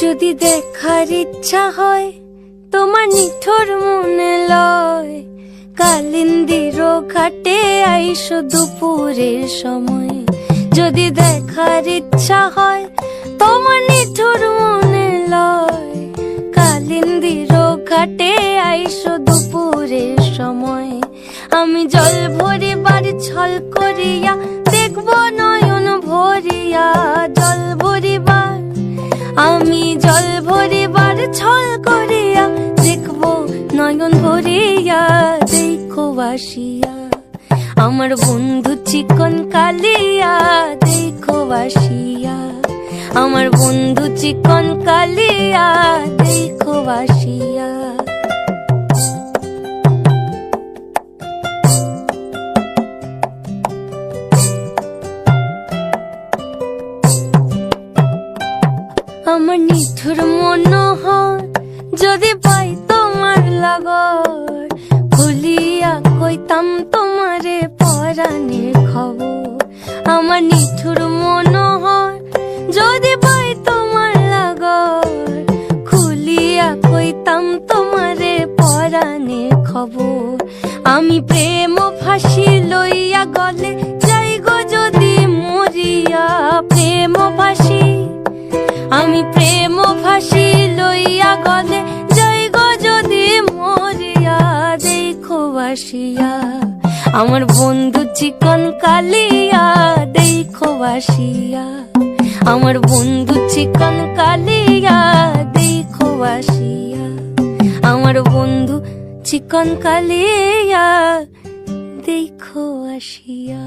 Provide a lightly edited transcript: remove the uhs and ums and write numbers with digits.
যদি দেখার ইচ্ছা হয় তোমার নিঠুর মনে লয়, কালিন্দির ঘাটে আইসো দুপুরের সময়। যদি দেখার ইচ্ছা হয় তোমার নিঠুর মনে লয়, কালিন্দির ঘাটে আইসো দুপুরের সময়। আমি জল ভরিবার ছল করিয়া দেখব নয়ন ভরিয়া, জল ভরিবার আমি জল ভরিবার ছল করিয়া দেখব নয়ন ভরিয়া। দেখো বাসিয়া আমার বন্ধু চিকন কালিয়া, দেখো বাসিয়া আমার বন্ধু চিকন কালিয়া, দেখো বাসিয়া। আমার নিঠুর মনোহর যদি পাই তোমার লাগর, খুলিয়া কইতাম তোমারে পরাণের খবর। আমার নিঠুর মনোহর যদি পাই তোমার লাগর, খুলিয়া কইতাম তোমারে পরাণের খবর। আমি প্রেম ফাঁসি লইয়া গলে যাই গো যদি মরিয়া, প্রেম ফাঁসি আমি প্রেম ফাঁসি লইয়া গলে যাই গো যদি মরিয়া। দেখো বাসিয়া আমার বন্ধু চিকন কালিয়া, দেখো বাসিয়া আমার বন্ধু চিকন কালিয়া, দেখো বাসিয়া আমার বন্ধু চিকন কালিয়া, দেখো আসিয়া।